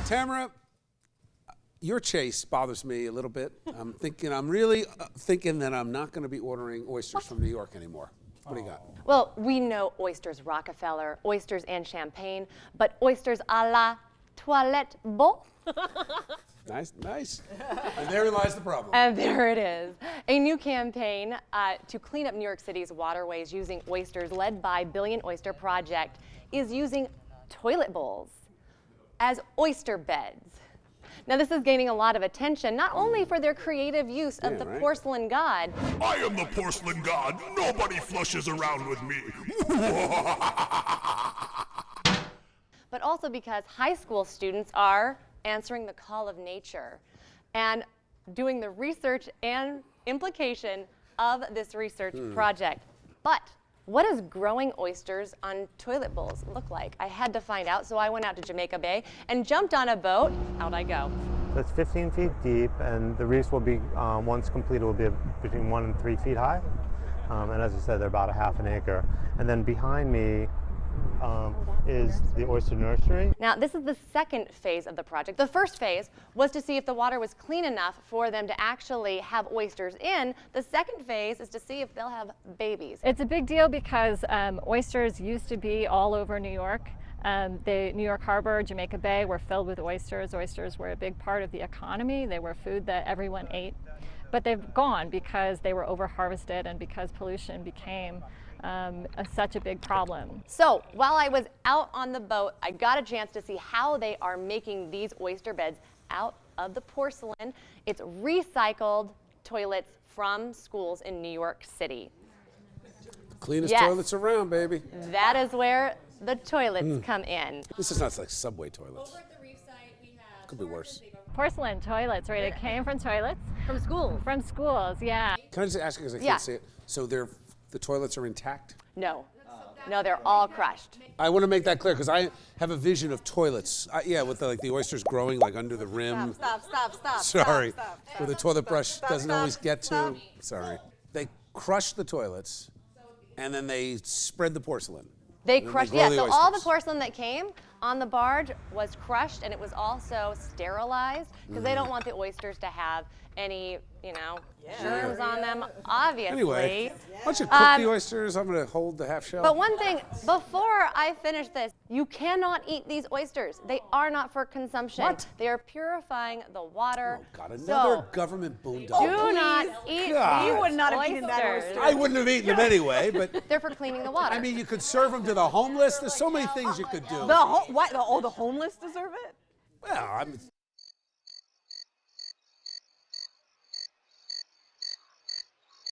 Tamara, your chase bothers me a little bit. I'm really thinking that I'm not going to be ordering oysters from New York anymore. What do you got? Well, we know oysters Rockefeller, oysters and champagne, but oysters a la toilette bowl. Nice, nice. And therein lies the problem. And there it is. A new campaign to clean up New York City's waterways using oysters, led by Billion Oyster Project, is using toilet bowls as oyster beds. Now, this is gaining a lot of attention, not only for their creative use of the porcelain god. I am the porcelain god. Nobody flushes around with me. But also because high school students are answering the call of nature and doing the research and implication of this research project. But what does growing oysters on toilet bowls look like? I had to find out, so I went out to Jamaica Bay and jumped on a boat. How'd I go? So it's 15 feet deep, and the reefs will be, once completed, will be between 1 and 3 feet high. And as I said, they're about a half an acre. And then behind me is the oyster nursery. Now, this is the second phase of the project. The first phase was to see if the water was clean enough for them to actually have oysters in. The second phase is to see if they'll have babies. It's a big deal because oysters used to be all over New York. The New York Harbor, Jamaica Bay were filled with oysters. Oysters were a big part of the economy. They were food that everyone ate. But they've gone because they were overharvested and because pollution became such a big problem. So while I was out on the boat, I got a chance to see how they are making these oyster beds out of the porcelain. It's recycled toilets from schools in New York City. Cleanest toilets around, baby. That is where the toilets come in. This is not like subway toilets. Over at the reef site, we have Could be worse. Porcelain toilets, right? It came from toilets. From schools? From schools, yeah. Can I just ask you, because I can't see it, so the toilets are intact? No. No, they're all crushed. I want to make that clear, because I have a vision of toilets. With the oysters growing like under the rim. Stop. Sorry. Where the toilet brush doesn't always get to. Sorry. They crush the toilets, and then they spread the porcelain. They crushed, so oysters. all the porcelain that came on the barge was crushed, and it was also sterilized because they don't want the oysters to have any, germs on them, obviously. Anyway, why don't you cook the oysters? I'm going to hold the half shell. But one thing, before I finish this, you cannot eat these oysters. They are not for consumption. What? They are purifying the water. Oh, God, another government boondoggle. Do not eat God. these You would not have oysters. eaten that oyster. I wouldn't have eaten them anyway, but They're for cleaning the water. I mean, you could serve them to the homeless. There's so many things you could do. The homeless deserve it? Well,